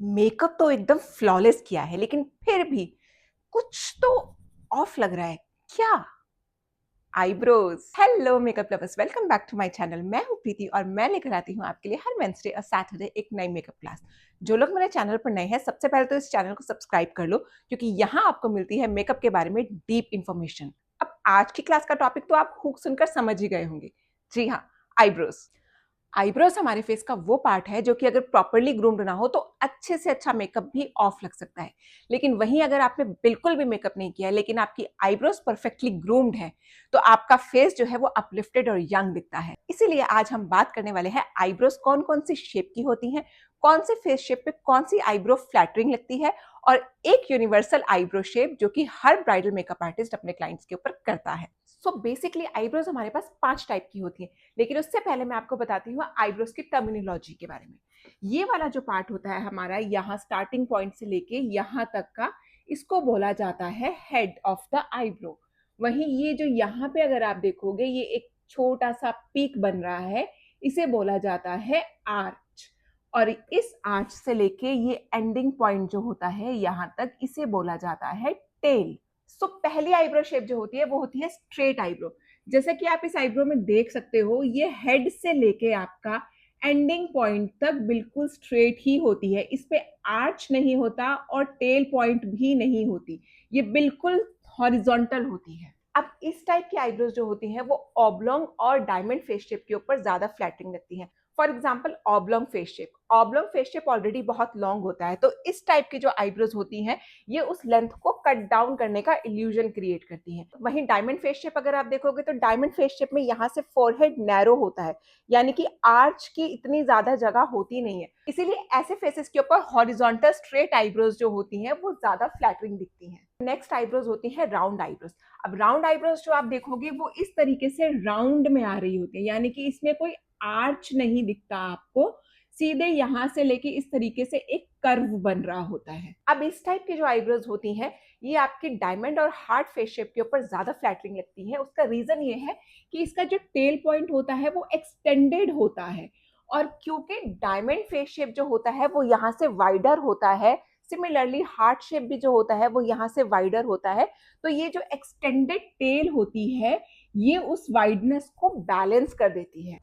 Makeup तो एकदम flawless किया है, लेकिन फिर भी कुछ तो ऑफ लग रहा है। क्या? Eyebrows. Hello makeup lovers, welcome back to my channel. मैं हूं प्रीति और मैं लेकर आती हूं आपके लिए हर वेडनेसडे और सैटरडे एक नई मेकअप क्लास। जो लोग मेरे चैनल पर नए हैं, सबसे पहले तो इस चैनल को सब्सक्राइब कर लो, क्योंकि यहाँ आपको मिलती है मेकअप के बारे में डीप इंफॉर्मेशन। अब आज की क्लास का टॉपिक तो आप हुक सुनकर समझ ही गए होंगे। जी हाँ, आईब्रोज। आईब्रोज हमारे फेस का वो पार्ट है जो कि अगर प्रॉपरली ग्रूम्ड ना हो तो अच्छे से अच्छा मेकअप भी ऑफ लग सकता है। लेकिन वहीं अगर आपने बिल्कुल भी मेकअप नहीं किया है लेकिन आपकी आईब्रोज परफेक्टली ग्रूम्ड है, तो आपका फेस जो है वो अपलिफ्टेड और यंग दिखता है। इसीलिए आज हम बात करने वाले हैं आईब्रोज कौन कौन सी शेप की होती हैं, कौन से फेस शेप पे कौन सी आईब्रो फ्लैटरिंग लगती है, और एक यूनिवर्सल आईब्रो शेप जो कि हर ब्राइडल मेकअप आर्टिस्ट अपने क्लाइंट्स के ऊपर करता है। सो बेसिकली आईब्रोज हमारे पास 5 टाइप की होती है, लेकिन उससे पहले मैं आपको बताती हूँ आईब्रोज की टर्मिनोलॉजी के बारे में। ये वाला जो पार्ट होता है हमारा, यहाँ स्टार्टिंग पॉइंट से लेके यहाँ तक का, इसको बोला जाता है हेड ऑफ द आईब्रो। वहीं ये जो यहाँ पे अगर आप देखोगे, ये एक छोटा सा पीक बन रहा है, इसे बोला जाता है आर्च। और इस आर्च से लेके ये एंडिंग पॉइंट जो होता है यहाँ तक, इसे बोला जाता है टेल। सो पहली आईब्रो शेप जो होती है वो होती है स्ट्रेट आईब्रो। जैसे कि आप इस आईब्रो में देख सकते हो, ये हेड से लेके आपका एंडिंग पॉइंट तक बिल्कुल स्ट्रेट ही होती है। इस पे आर्च नहीं होता और टेल पॉइंट भी नहीं होती, ये बिल्कुल हॉरिजॉन्टल होती है। अब इस टाइप की आईब्रोज जो होती हैं वो ऑब्लोंग और डायमंड फेस शेप के ऊपर ज्यादा फ्लैटरिंग लगती हैं। For example oblong face shape, oblong face shape already बहुत लॉन्ग होता है, तो इस टाइप की जो आईब्रोज होती हैं ये उस लेंथ को कट डाउन करने का इल्यूजन क्रिएट करती हैं। वहीं डायमंड फेस शेप अगर आप देखोगे तो डायमंड फेस शेप में यहाँ से फोरहेड नैरो होता है, यानी कि आर्च की इतनी ज्यादा जगह होती नहीं है। इसीलिए ऐसे फेसेस के ऊपर हॉरिजॉन्टल स्ट्रेट आईब्रोज जो होती हैं वो ज्यादा फ्लैटरिंग दिखती हैं। नेक्स्ट आईब्रोज होती है राउंड आईब्रोज। अब राउंड आईब्रोज जो आप देखोगे वो इस तरीके से राउंड में आ रही होती है, यानी कि इसमें कोई आर्च नहीं दिखता आपको, सीधे यहां से लेके इस तरीके से एक कर्व बन रहा होता है। अब इस टाइप की जो आईब्रोज होती हैं ये आपकी डायमंड और हार्ट फेस शेप के ऊपर ज्यादा फ्लैटरिंग लगती है। उसका रीजन ये है कि इसका जो टेल पॉइंट होता है वो एक्सटेंडेड होता है, और क्योंकि डायमंड फेस शेप जो होता है वो यहाँ से वाइडर होता है, सिमिलरली हार्ट शेप भी जो होता है वो यहाँ से वाइडर होता है, तो ये जो एक्सटेंडेड टेल होती है ये उस वाइडनेस को बैलेंस कर देती है।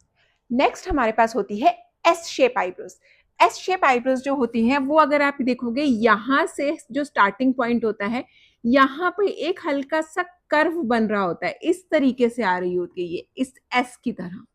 नेक्स्ट हमारे पास होती है S shape eyebrows. S shape eyebrows जो होती हैं वो अगर आप देखोगे, यहाँ से जो स्टार्टिंग पॉइंट होता है यहाँ पे एक हल्का सा कर्व बन रहा होता है, इस तरीके से आ रही होती है ये इस एस की तरह।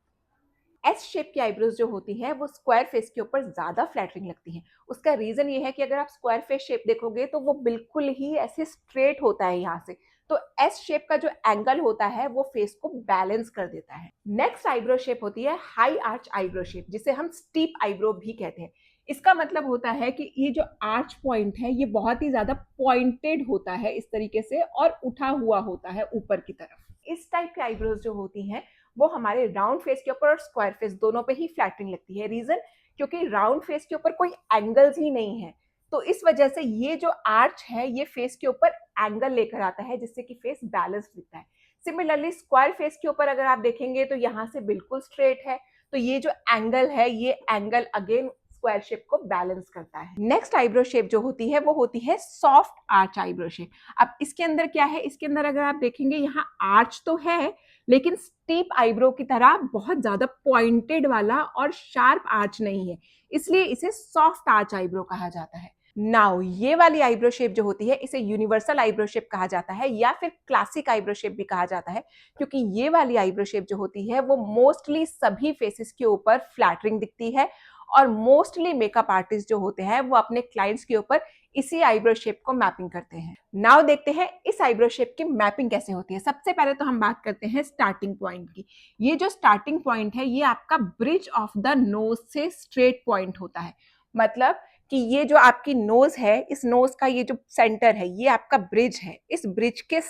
एस शेप की आईब्रोज जो होती है वो स्क्वायर फेस के ऊपर ज्यादा फ्लैटरिंग लगती है। उसका रीजन ये है कि अगर आप स्क्वायर फेस शेप देखोगे तो वो बिल्कुल ही ऐसे स्ट्रेट होता है यहाँ से, तो एस शेप का जो एंगल होता है वो फेस को बैलेंस कर देता है। नेक्स्ट आईब्रो शेप होती है हाई आर्च आईब्रो शेप, जिसे हम स्टीप आईब्रो भी कहते हैं। इसका मतलब होता है कि ये जो आर्च पॉइंट है ये बहुत ही ज्यादा पॉइंटेड होता है इस तरीके से, और उठा हुआ होता है ऊपर की तरफ। इस टाइप के आईब्रोज जो होती हैं वो हमारे राउंड फेस के ऊपर और स्क्वायर फेस दोनों पे ही फ्लैटरिंग लगती है। रीजन, क्योंकि राउंड फेस के ऊपर कोई एंगल्स ही नहीं है, तो इस वजह से ये जो आर्च है ये फेस के ऊपर एंगल लेकर आता है, जिससे कि फेस बैलेंस दिखता है। सिमिलरली स्क्वायर फेस के ऊपर अगर आप देखेंगे तो यहाँ से बिल्कुल स्ट्रेट है, तो ये जो एंगल है ये एंगल अगेन स्क्वायर शेप को बैलेंस करता है। नेक्स्ट आईब्रो शेप जो होती है वो होती है सॉफ्ट आर्च आईब्रो शेप। अब इसके अंदर क्या है, इसके अंदर अगर आप देखेंगे यहाँ आर्च तो है, लेकिन स्टीप आईब्रो की तरह बहुत ज्यादा पॉइंटेड वाला और शार्प आर्च नहीं है, इसलिए इसे सॉफ्ट आर्च आईब्रो कहा जाता है। नाउ ये वाली आईब्रो शेप जो होती है इसे यूनिवर्सल आईब्रो शेप कहा जाता है, या फिर क्लासिक आईब्रो शेप भी कहा जाता है, क्योंकि ये वाली आईब्रो शेप जो होती है वो मोस्टली सभी फेसेस के ऊपर फ्लैटरिंग दिखती है, और मोस्टली मेकअप आर्टिस्ट जो होते हैं वो अपने क्लाइंट्स के ऊपर इसी आईब्रो शेप को मैपिंग करते हैं। नाउ देखते हैं इस आईब्रो शेप की मैपिंग कैसे होती है। सबसे पहले तो हम बात करते हैं स्टार्टिंग पॉइंट की। ये जो स्टार्टिंग पॉइंट है ये आपका ब्रिज ऑफ द नोज से स्ट्रेट पॉइंट होता है, मतलब कि ये जो आपकी नोज है, इस नोज का ये जो सेंटर है ये आपका ब्रिज है। इस ब्रिज के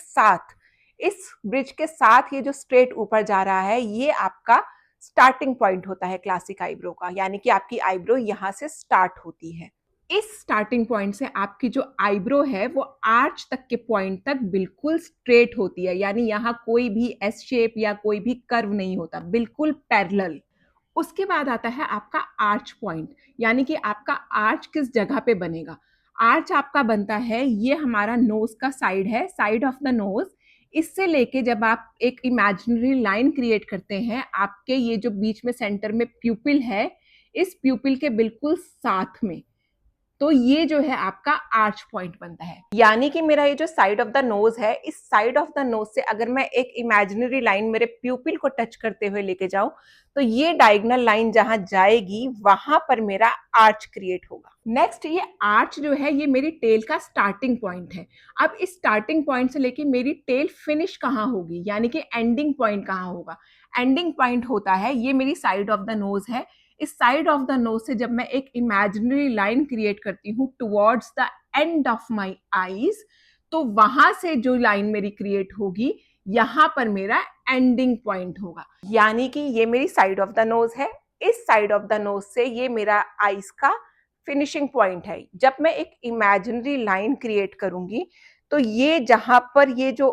साथ ये जो स्ट्रेट ऊपर जा रहा है ये आपका स्टार्टिंग पॉइंट होता है क्लासिक आईब्रो का, यानी कि आपकी आईब्रो यहाँ से स्टार्ट होती है। इस स्टार्टिंग पॉइंट से आपकी जो आईब्रो है वो आर्च तक के पॉइंट तक बिल्कुल स्ट्रेट होती है, यानी यहाँ कोई भी एस शेप या कोई भी कर्व नहीं होता, बिल्कुल पैरेलल। उसके बाद आता है आपका आर्च पॉइंट, यानी कि आपका आर्च किस जगह पे बनेगा। आर्च आपका बनता है, ये हमारा नोज का साइड है, साइड ऑफ द नोज। इससे लेके जब आप एक इमेजिनरी लाइन क्रिएट करते हैं, आपके ये जो बीच में सेंटर में प्यूपिल है, इस प्यूपिल के बिल्कुल साथ में, तो ये जो है आपका आर्च पॉइंट बनता है। यानी कि मेरा ये जो साइड ऑफ द नोज है, इस साइड ऑफ द नोज से अगर मैं एक इमेजिनरी लाइन मेरे प्यूपिल को टच करते हुए लेके जाऊं, तो ये डायगोनल लाइन जहां जाएगी वहां पर मेरा आर्च क्रिएट होगा। नेक्स्ट, ये आर्च जो है ये मेरी टेल का स्टार्टिंग पॉइंट है। अब इस स्टार्टिंग पॉइंट से लेके मेरी टेल फिनिश कहाँ होगी, यानी कि एंडिंग पॉइंट कहाँ होगा। एंडिंग पॉइंट होता है, ये मेरी साइड ऑफ द नोज है। इस साइड ऑफ द नोज से जब मैं एक इमेजिनरी लाइन क्रिएट करती हूँ towards the end of my eyes, तो वहां से जो लाइन मेरी क्रिएट होगी, यहां पर मेरा एंडिंग पॉइंट होगा। यानी कि ये मेरी साइड ऑफ द नोज है, इस साइड ऑफ द नोज से ये मेरा आईज का फिनिशिंग पॉइंट है। जब मैं एक इमेजिनरी लाइन क्रिएट करूंगी, तो ये जहां पर ये जो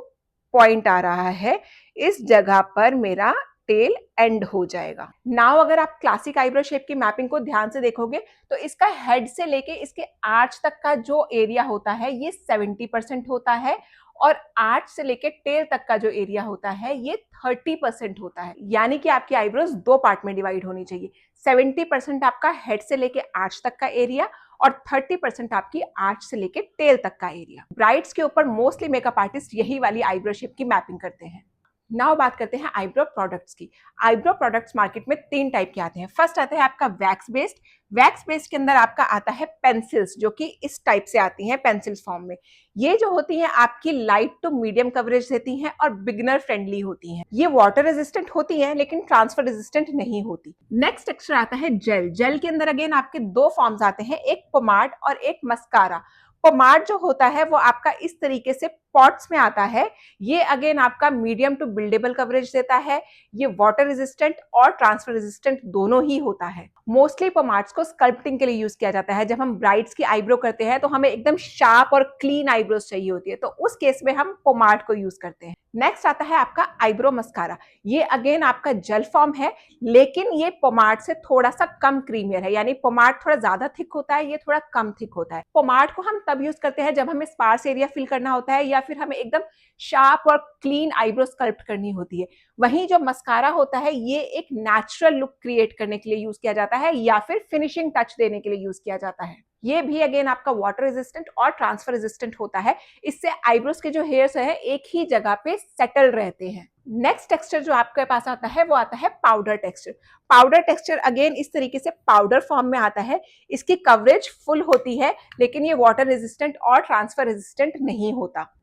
पॉइंट आ रहा है, इस जगह पर मेरा टेल एंड हो जाएगा। नाउ अगर आप क्लासिक आईब्रो शेप की मैपिंग को ध्यान से देखोगे, तो इसका हेड से लेके इसके आर्च तक का जो एरिया होता है ये 70% होता है, और आर्च से लेके टेल तक का जो एरिया होता है ये 30% होता है। यानी कि आपकी आईब्रोज दो पार्ट में डिवाइड होनी चाहिए। 70% आपका हेड से लेके आर्च तक का एरिया, और 30% आपकी आर्च से लेके टेल तक का एरिया। ब्राइड्स के ऊपर मोस्टली मेकअप आर्टिस्ट यही वाली आईब्रो शेप की मैपिंग करते हैं। नाउ बात करते हैं आईब्रो प्रोडक्ट्स की। आईब्रो प्रोडक्ट्स मार्केट में 3 टाइप के आते हैं। फर्स्ट आता है आपका वैक्स बेस्ड। वैक्स बेस्ड के अंदर आपका आता है पेंसिल्स, जो कि इस टाइप से आती हैं पेंसिल्स फॉर्म में। ये जो होती हैं आपकी लाइट टू मीडियम कवरेज देती हैं और बिगनर फ्रेंडली होती हैं। ये वाटर रेजिस्टेंट होती हैं लेकिन ट्रांसफर रेजिस्टेंट नहीं होती। नेक्स्ट टेक्सचर आता है जेल। जेल के अंदर अगेन आपके 2 फॉर्म्स आते हैं, एक पोमाड और एक मस्कारा। पोमाड जो होता है वो आपका इस तरीके से पॉट्स में आता है। ये अगेन आपका मीडियम टू बिल्डेबल कवरेज देता है। ये वाटर रेजिस्टेंट और ट्रांसफर रेजिस्टेंट दोनों ही होता है। मोस्टली पोमाड्स को स्कल्पटिंग के लिए यूज किया जाता है। जब हम ब्राइड्स की आईब्रो करते हैं तो हमें एकदम शार्प और क्लीन आईब्रोज चाहिए होती है, तो उस केस में हम पोमाड को यूज करते हैं। नेक्स्ट आता है आपका आईब्रो मस्कारा। ये अगेन आपका जेल फॉर्म है, लेकिन ये पोमाड से थोड़ा सा कम क्रीमियर है। यानी पोमाड थोड़ा ज्यादा थिक होता है, ये थोड़ा कम थिक होता है। पोमाड को हम तब यूज करते हैं जब हमें स्पार्स एरिया फिल करना होता है, या फिर हमें एकदम शार्प और क्लीन आईब्रो स्कल्प्ट करनी होती है। वहीं जो मस्कारा होता है ये एक नेचुरल लुक क्रिएट करने के लिए यूज किया जाता है, या फिर फिनिशिंग टच देने के लिए यूज किया जाता है। ये भी अगेन आपका वाटर रेजिस्टेंट और ट्रांसफर रेजिस्टेंट होता है। इससे आईब्रोज के जो हेयर्स है एक ही जगह पे सेटल रहते हैं। नेक्स्ट टेक्सचर जो आपके पास आता है वो आता है powder texture. Powder texture again इस तरीके से पाउडर फॉर्म में आता है। इसकी कवरेज फुल होती है, लेकिन ये वाटर रेजिस्टेंट और ट्रांसफर रेजिस्टेंट नहीं होता।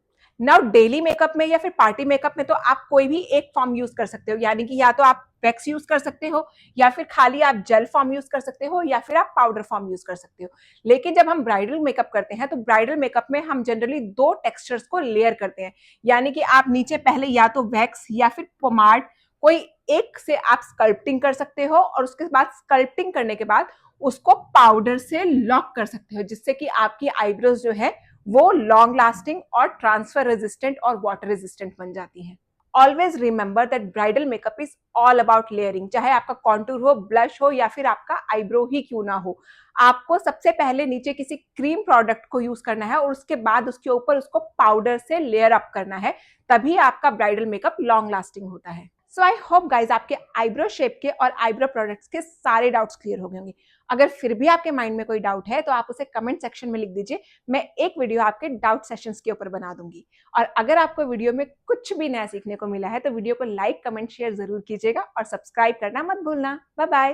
नाउ डेली मेकअप में या फिर पार्टी मेकअप में तो आप कोई भी एक फॉर्म यूज कर सकते हो, यानी कि या तो आप वैक्स यूज कर सकते हो, या फिर खाली आप जेल फॉर्म यूज कर सकते हो, या फिर आप पाउडर फॉर्म यूज कर सकते हो। लेकिन जब हम ब्राइडल मेकअप करते हैं तो ब्राइडल मेकअप में हम जनरली 2 टेक्सचर्स को लेयर करते हैं। यानी कि आप नीचे पहले या तो वैक्स या फिर पोमाड, कोई एक से आप स्कल्पटिंग कर सकते हो, और उसके बाद स्कल्पटिंग करने के बाद उसको पाउडर से लॉक कर सकते हो, जिससे कि आपकी आईब्रोज जो है वो लॉन्ग लास्टिंग और ट्रांसफर रेजिस्टेंट और वाटर रेजिस्टेंट बन जाती हैं। Always remember that bridal makeup is all about layering. चाहे आपका कॉन्टूर हो, ब्लश हो, या फिर आपका आईब्रो ही क्यों ना हो, आपको सबसे पहले नीचे किसी क्रीम प्रोडक्ट को यूज करना है और उसके बाद उसके ऊपर उसको पाउडर से लेयर अप करना है, तभी आपका ब्राइडल मेकअप लॉन्ग लास्टिंग होता है। सो आई होप गाइज आपके आईब्रो शेप के और आईब्रो प्रोडक्ट्स के सारे डाउट्स क्लियर हो गए होंगे। अगर फिर भी आपके माइंड में कोई डाउट है तो आप उसे कमेंट सेक्शन में लिख दीजिए। मैं एक वीडियो आपके डाउट सेशंस के ऊपर बना दूंगी। और अगर आपको वीडियो में कुछ भी नया सीखने को मिला है तो वीडियो को लाइक, कमेंट, शेयर जरूर कीजिएगा और सब्सक्राइब करना मत भूलना। Bye bye.